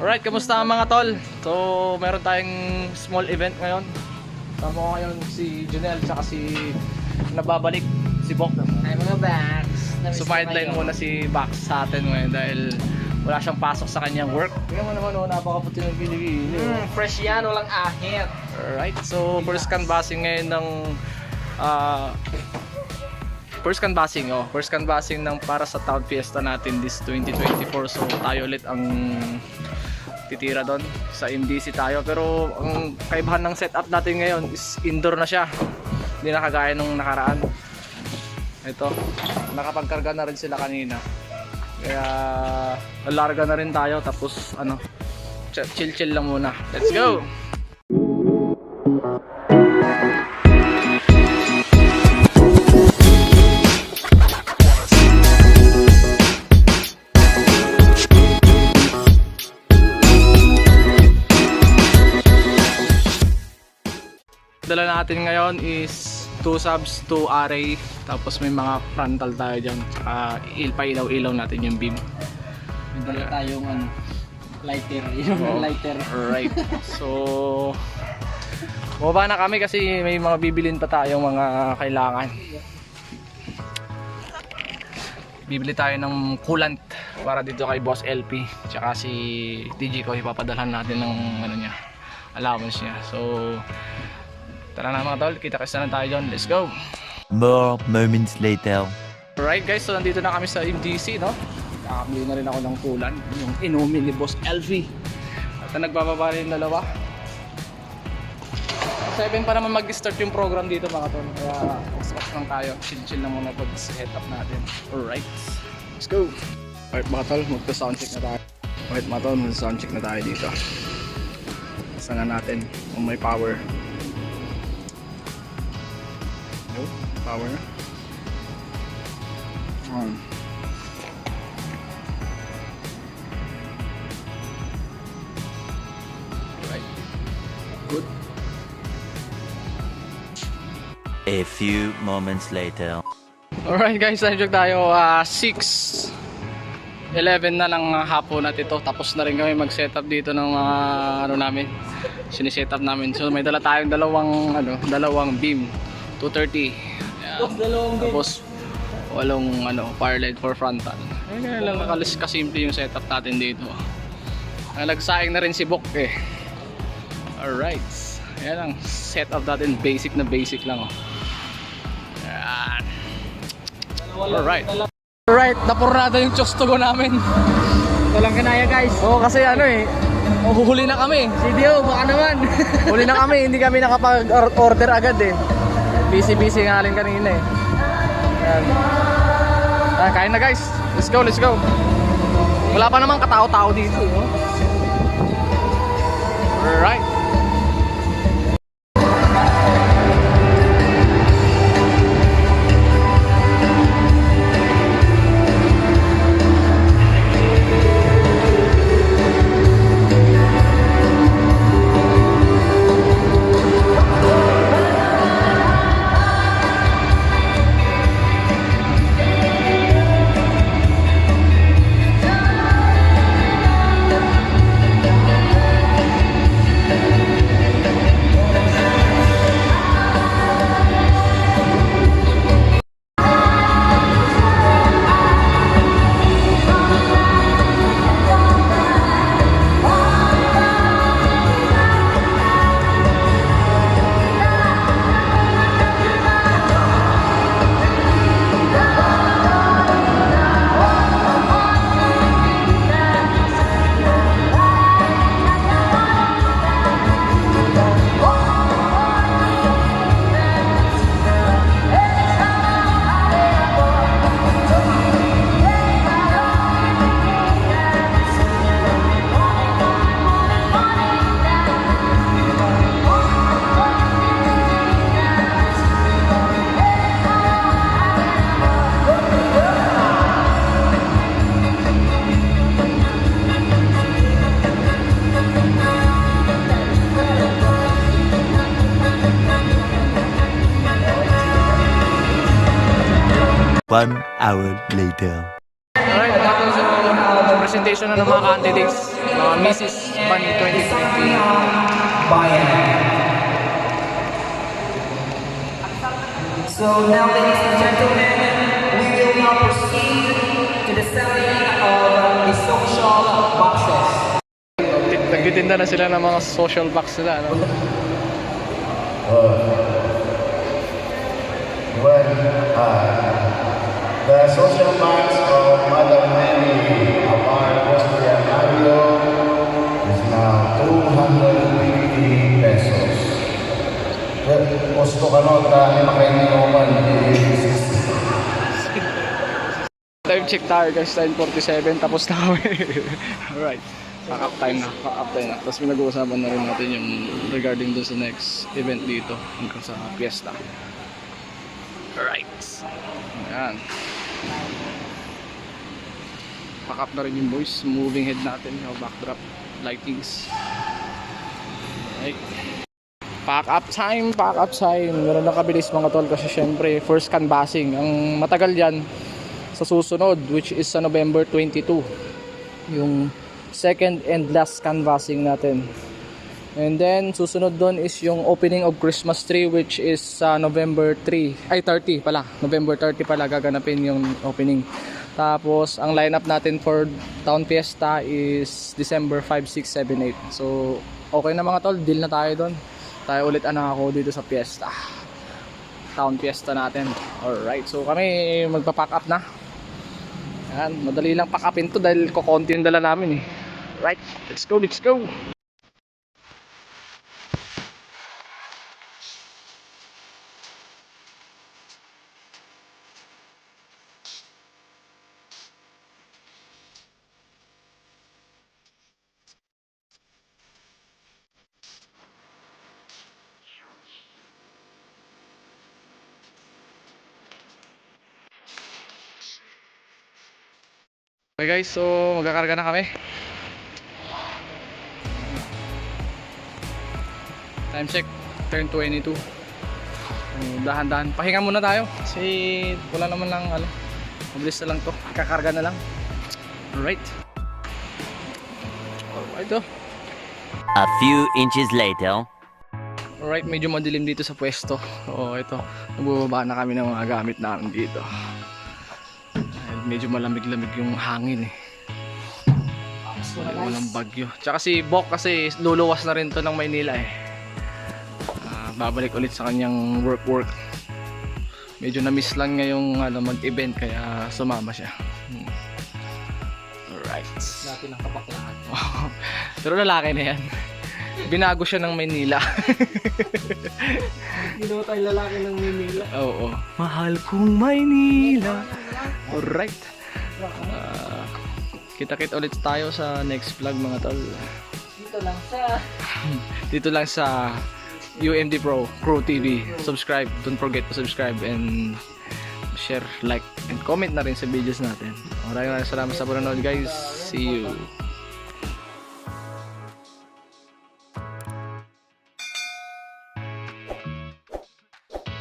Alright, kamusta mga tol? So, meron tayong small event ngayon. Tama ko ngayon si Junel tsaka si nababalik si Bok. Ay mga Bax. So, sideline muna si Bax sa atin ngayon dahil wala siyang pasok sa kanyang work. Tingnan mo naman, napakaputi ng kiligili. Fresh yan, walang ahit. Alright, so first canvassing ngayon ng first canvassing ng para sa Town Fiesta natin this 2024. So tayo ulit ang titira doon sa MDC tayo, pero ang kaibahan ng setup natin ngayon is indoor na siya, hindi na kagaya nung nakaraan. Ito, nakapagkarga na rin sila kanina, kaya lalarga na rin tayo, tapos ano, chill lang muna. Let's go! Dala natin ngayon is 2 subs, 2 array, tapos may mga frontal tayo dyan, pailaw-ilaw natin yung beam. May dala tayong lighter, yung lighter. Alright, so bumaba na kami kasi may mga bibilin pa tayong mga kailangan. Bibili tayo ng coolant para dito kay Boss LP, tsaka si TG ko, ipapadalhan natin ng ano niya, allowance niya. So tara na mga tol, kita-kits na tayo dyan. Let's go! More moments later. Alright guys, so nandito na kami sa MDC, no? Nakakabili na rin ako ng coolant, yung inumin ni Boss LV. At nagbababa rin yung dalawa. 7 pa naman mag-start yung program dito mga tol, kaya off lang tayo. Chill na muna pag set up natin. Alright, let's go! Alright mga tol, magta-soundcheck na tayo. Alright mga tol, magta-soundcheck na tayo dito. Sana natin kung may power. Power on. Right. Good. A few moments later. Alright guys, nandiyan tayo 6:11 na ng hapon at ito tapos na rin kami mag-setup dito ng mga ano namin. Sini-setup namin. So may dala tayong dalawang beam 230. Tapos walong fire light for frontal. Ganyan lang kasimple yung setup natin dito. Nagsaing na rin si Bok eh. Alright, yan lang setup natin, basic lang oh. Yan. Alright, napurada yung chostogo namin. Walang kanaya guys. Kasi huhuli na kami. CDO, baka naman. Huli na kami, hindi kami nakapag-order agad eh. Busy nga rin kanina eh. Ayan. Kain na guys. Let's go. Wala pa namang katao-tao dito. No? Alright. One hour later. Alright, tapos presentation na ng mga candidates, mga Mrs. Bunny 2020. So now, ladies and gentlemen, we will now proceed to the selling of the social boxes. Nagtitinda na sila ng mga social box nila, ano? Well, the social box of Madam Mary Amar Austrianario is now 250 pesos. Well, gusto ka nota, may makaininuman. Time check tayo guys, 9:47, tapos na kami. Alright, pack up time na. Tapos pinag-uusapan na rin natin yung regarding dun sa next event dito, hanggang sa fiesta. Alright, ayan. Pack up na rin yung boys, moving head natin, yung backdrop, lightings. Alright. Pack up time. Meron na kabilis mga tol kasi syempre first canvassing. Ang matagal yan sa susunod, which is sa November 22. Yung second and last canvassing natin. And then susunod doon is yung opening of Christmas tree, which is sa November 30 pala. November 30 pala gaganapin yung opening. Tapos ang lineup natin for Town Fiesta is December 5, 6, 7, 8. So okay na mga tol, deal na tayo doon. Tayo ulit ako dito sa Fiesta, Town Fiesta natin. Alright, so kami magpa-pack up na. Yan, madali lang pack upin to dahil kukonti yung dala namin eh. Right, let's go. Okay guys, so magkakarga na kami. Time check, turn 22. Dahan-dahan, pahinga muna tayo kasi wala naman lang, mabilis na lang to, kakarga na lang. Alright. Oh. A few inches later. Alright, medyo madilim dito sa pwesto. So ito, nagbubaba na kami ng mga gamit namin dito. Medyo malamig-lamig yung hangin eh. Walang bagyo. Tsaka si Bok kasi luluwas na rin to ng Maynila eh. Babalik ulit sa kanyang work. Medyo na-miss lang niya yung mag-event kaya sumama siya. Alright. Dati ng kabaklaan. Pero lalaki na yan. Binago siya ng Maynila. Ginawa tayong lalaki ng Manila. Oo. Mahal kong Maynila. Alright. Kita-kit ulit tayo sa next vlog mga tol. Dito lang sa UMD Pro Crew TV. Subscribe. Don't forget to subscribe and share, like, and comment na rin sa videos natin. Maraming salamat sa panonood guys. See you.